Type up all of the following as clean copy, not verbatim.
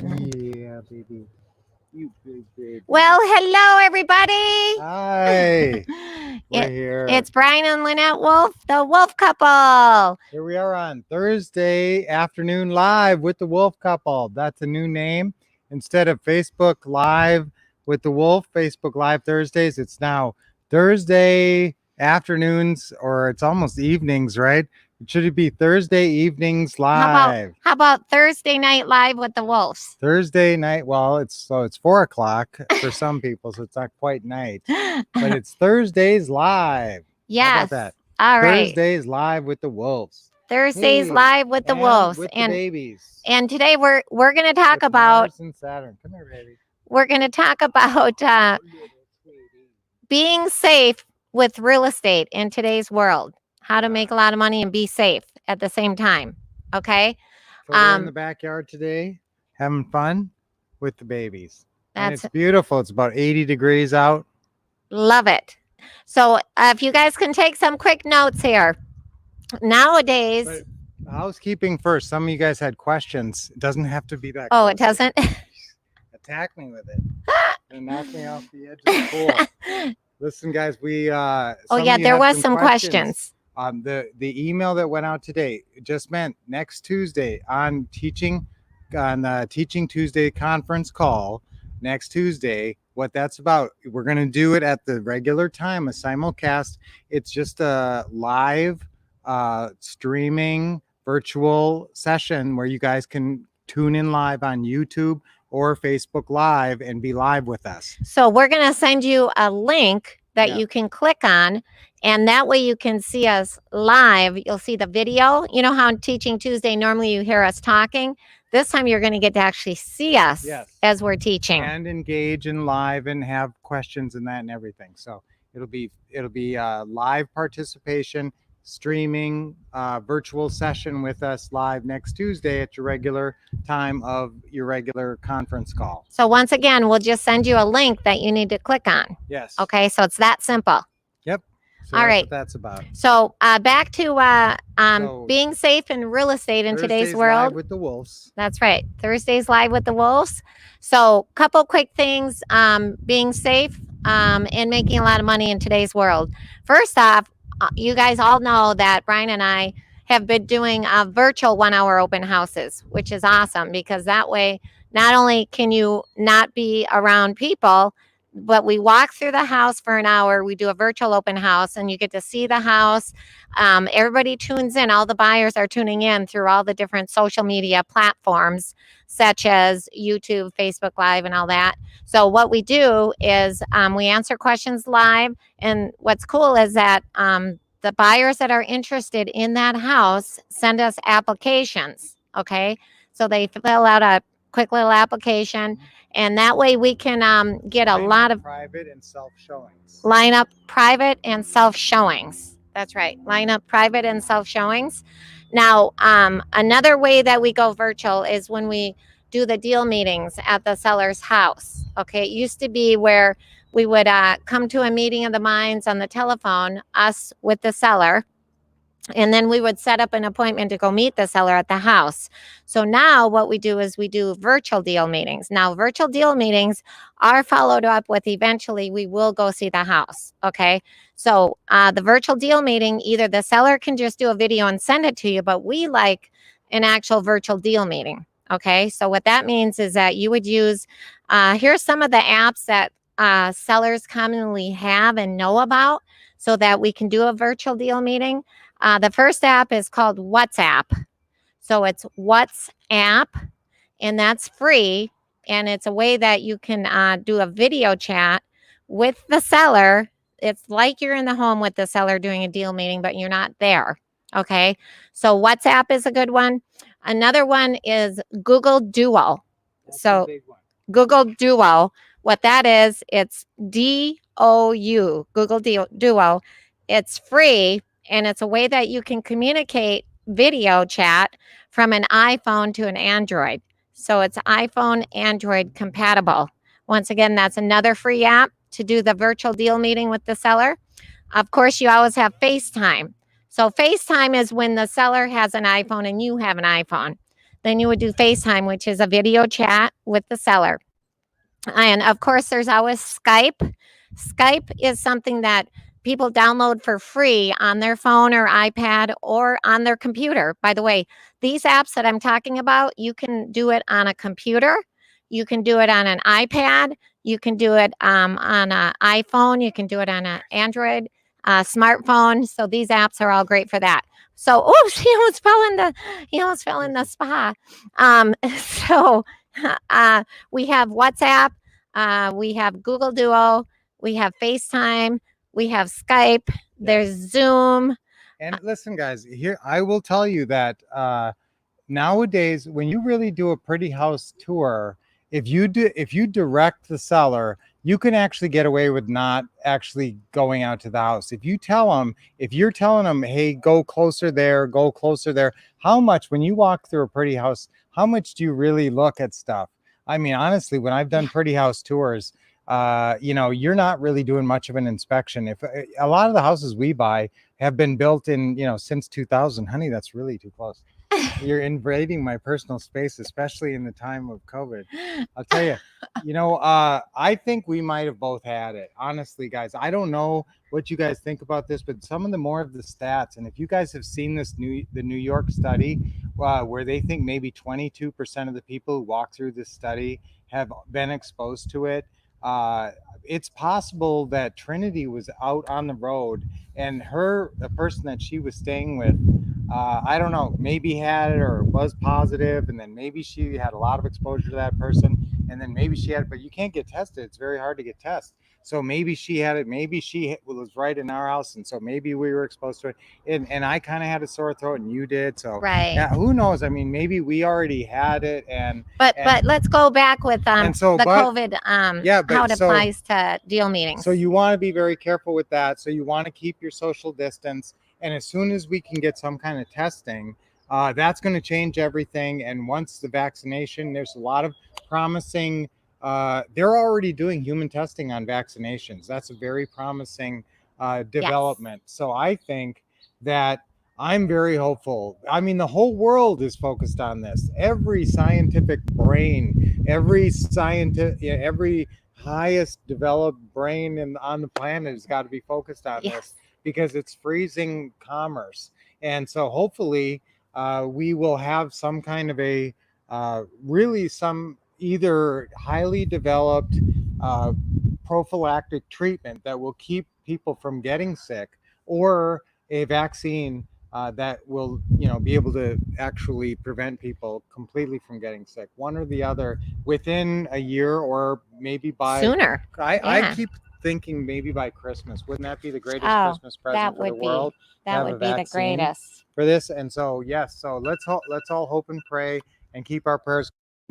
Yeah, baby. You big baby. Well, hello, everybody. Hi. We're It, here. it's Brian and Lynette Wolff, the Wolff couple. Here we are on Thursday afternoon live with the Wolf couple. That's a new name. Instead of Facebook Live with the Wolf, Facebook Live Thursdays, it's now Thursday afternoons, or it's almost evenings, right? It should be Thursday evenings How about live. how about Thursday night live with the Wolves? Thursday night. Well, it's 4 o'clock for some people, so it's not quite night, but it's Thursdays live. How about Yes. that? All right. Thursdays live with the Wolves. Thursdays Hey, live with the and Wolves, with the babies. and today we're going to talk With about Mars and Saturn. Come here, baby. being safe with real estate in today's world. How to make a lot of money and be safe at the same time. Okay. So we're in the backyard today, having fun with the babies. And That's it's beautiful. It's about 80 degrees out. love it. So if you guys can take some quick notes here. Nowadays, But housekeeping first. Some of you guys had questions. It doesn't have to be that. oh, it close. doesn't. Attack me with it and knock me off the edge of the pool. Listen, guys, we Oh yeah, there was some questions. The email that went out today just meant next Tuesday on the Teaching Tuesday conference call next Tuesday. What that's about, we're going to do it at the regular time, a simulcast. It's just a live streaming virtual session where you guys can tune in live on YouTube or Facebook Live and be live with us. So we're going to send you a link that Yeah. you can click on, and that way you can see us live. You'll see the video. You know how on Teaching Tuesday, normally you hear us talking? This time you're going to get to actually see us Yes. as we're teaching. And engage in live and have questions and that and everything. So it'll be live participation, streaming, virtual session with us live next Tuesday at your regular time of your regular conference call. So once again, we'll just send you a link that you need to click on. Yes. Okay, so it's that simple. Yep. So All that's right. what that's about. So back to So being safe in real estate in today's Thursdays world. live with the Wolves. That's right. Thursdays live with the Wolves. So couple quick things, being safe and making a lot of money in today's world. First off, you guys all know that Brian and I have been doing virtual 1 hour open houses, which is awesome because that way, not only can you not be around people, but we walk through the house for an hour. We do a virtual open house and you get to see the house. Everybody tunes in. All the buyers are tuning in through all the different social media platforms, such as YouTube, Facebook Live, and all that. So what we do is we answer questions live. And what's cool is that the buyers that are interested in that house send us applications. Okay. So they fill out a quick little application. And that way we can get a lot of private and self showings. Line up private and self showings. That's right. Line up private and self showings. Now, another way that we go virtual is when we do the deal meetings at the seller's house. Okay. It used to be where we would come to a meeting of the minds on the telephone, us with the seller. And then we would set up an appointment to go meet the seller at the house. So now what we do is we do virtual deal meetings. Now, virtual deal meetings are followed up with eventually we will go see the house. Okay. So the virtual deal meeting, either the seller can just do a video and send it to you, but we like an actual virtual deal meeting. Okay. So what that means is that you would use, here's some of the apps that sellers commonly have and know about so that we can do a virtual deal meeting. The first app is called WhatsApp. So it's WhatsApp, and that's free. And it's a way that you can do a video chat with the seller. It's like you're in the home with the seller doing a deal meeting, but you're not there. Okay. So WhatsApp is a good one. Another one is Google Duo. That's a big one. Google Duo. What that is, it's DOU, Google Duo. It's free. And it's a way that you can communicate video chat from an iPhone to an Android. So it's iPhone, Android compatible. Once again, that's another free app to do the virtual deal meeting with the seller. Of course, you always have FaceTime. So FaceTime is when the seller has an iPhone and you have an iPhone. Then you would do FaceTime, which is a video chat with the seller. And of course, there's always Skype. Skype is something that people download for free on their phone or iPad or on their computer. By the way, these apps that I'm talking about, you can do it on a computer, you can do it on an iPad, you can do it on an iPhone, you can do it on an Android smartphone. So these apps are all great for that. So, oops, he almost fell in the spa. So we have WhatsApp, we have Google Duo, we have FaceTime, we have Skype, there's Zoom. And listen, guys, here I will tell you that nowadays, when you really do a pretty house tour, if you direct the seller, you can actually get away with not actually going out to the house. If you're telling them, hey, go closer there, how much, when you walk through a pretty house, how much do you really look at stuff? I mean, honestly, when I've done pretty house tours, you're not really doing much of an inspection. If a lot of the houses we buy have been built in, since 2000, honey, that's really too close. You're invading my personal space, especially in the time of COVID. I'll tell you, I think we might have both had it. Honestly, guys, I don't know what you guys think about this, but some of the more of the stats, and if you guys have seen the New York study, where they think maybe 22% of the people who walk through this study have been exposed to it, it's possible that Trinity was out on the road and the person that she was staying with, I don't know, maybe had it or was positive, and then maybe she had a lot of exposure to that person, and then maybe she had it, but you can't get tested. It's very hard to get tested. So maybe she had it, maybe she was right in our house, and so maybe we were exposed to it. And I kind of had a sore throat, and you did. So right. Yeah, who knows? I mean, maybe we already had it, but let's go back with COVID. How it applies to deal meetings. So you want to be very careful with that. So you want to keep your social distance, and as soon as we can get some kind of testing, that's going to change everything. And once the vaccination, there's a lot of promising. They're already doing human testing on vaccinations. That's a very promising development. Yes. So I think that I'm very hopeful. I mean, the whole world is focused on this. Every scientific brain, every highest developed brain on the planet has got to be focused on this, because it's freezing commerce. And so hopefully we will have some kind of a either highly developed prophylactic treatment that will keep people from getting sick, or a vaccine that will be able to actually prevent people completely from getting sick, one or the other, within a year, or maybe by sooner. I keep thinking maybe by Christmas. Wouldn't that be the greatest Christmas present for the world? That would be the greatest for this. And so yes, so let's all hope and pray and keep our prayers.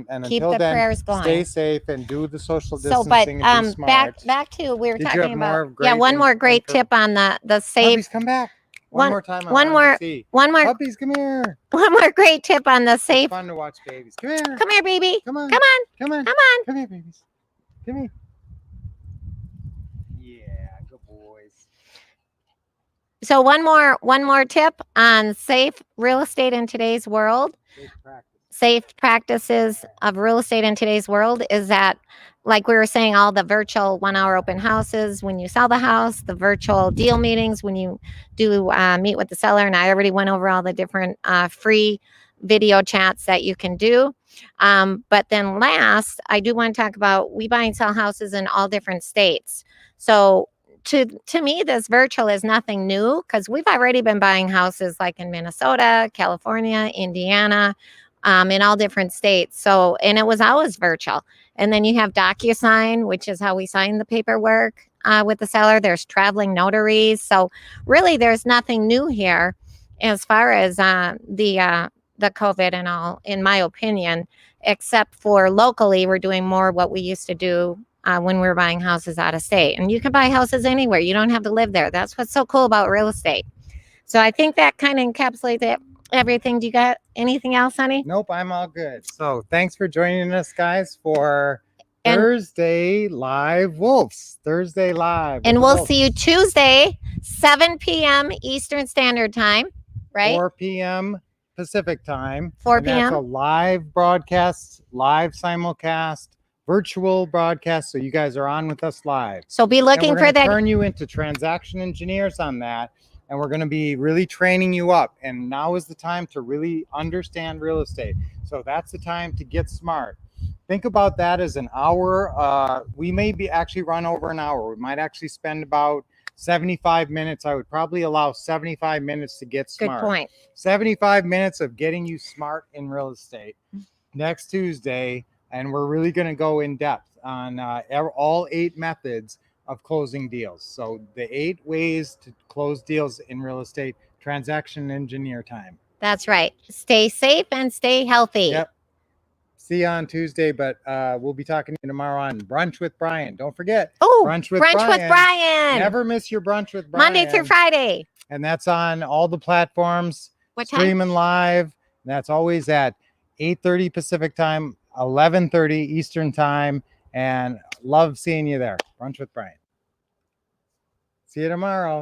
And keep until the then, prayers going. Stay safe and do the social distancing. And be smart. back to we were Did talking about one more great tip on the safe. Puppies, come back. One more time. One more. Puppies, come here. One more great tip on the safe. It's fun to watch babies. Come here. Come here, baby. Come on. Come on. Come on. Come on. Come here, babies. Come here. Yeah, good boys. So one more tip on safe real estate in today's world. Safe practices of real estate in today's world is that, like we were saying, all the virtual 1 hour open houses when you sell the house, the virtual deal meetings when you do meet with the seller. And I already went over all the different free video chats that you can do. But then last, I do want to talk about, we buy and sell houses in all different states. So to me, this virtual is nothing new, because we've already been buying houses like in Minnesota, California, Indiana, in all different states. So, and it was always virtual. And then you have DocuSign, which is how we sign the paperwork with the seller. There's traveling notaries. So really, there's nothing new here as far as the COVID and all, in my opinion, except for locally, we're doing more what we used to do when we were buying houses out of state. And you can buy houses anywhere. You don't have to live there. That's what's so cool about real estate. So I think that kind of encapsulates it. Everything. Do you got anything else, honey? Nope, I'm all good. So thanks for joining us, guys, for Thursday Live Wolves. Thursday Live. And we'll see you Tuesday, 7 p.m. Eastern Standard Time, right? 4 p.m. Pacific time. 4 and that's a p.m. live broadcast, live simulcast, virtual broadcast. So you guys are on with us live. So be And looking we're for going to that. turn you into transaction engineers on that. And we're going to be really training you up. And now is the time to really understand real estate. So that's the time to get smart. Think about that as an hour. We may be actually run over an hour. We might actually spend about 75 minutes. I would probably allow 75 minutes to get Good smart. point. 75 minutes of getting you smart in real estate next Tuesday. And we're really going to go in depth on all 8 methods of closing deals. So the 8 ways to close deals in real estate, transaction engineer time. That's right. Stay safe and stay healthy. Yep. See you on Tuesday, but we'll be talking to you tomorrow on Brunch with Brian. Don't forget, Oh, Brunch with Brian. Brian. Never miss your Brunch with Brian. Monday through Friday. And that's on all the platforms. What time? Streaming live. And that's always at 8:30 Pacific time, 11:30 Eastern time. And love seeing you there. Brunch with Brian. See you tomorrow.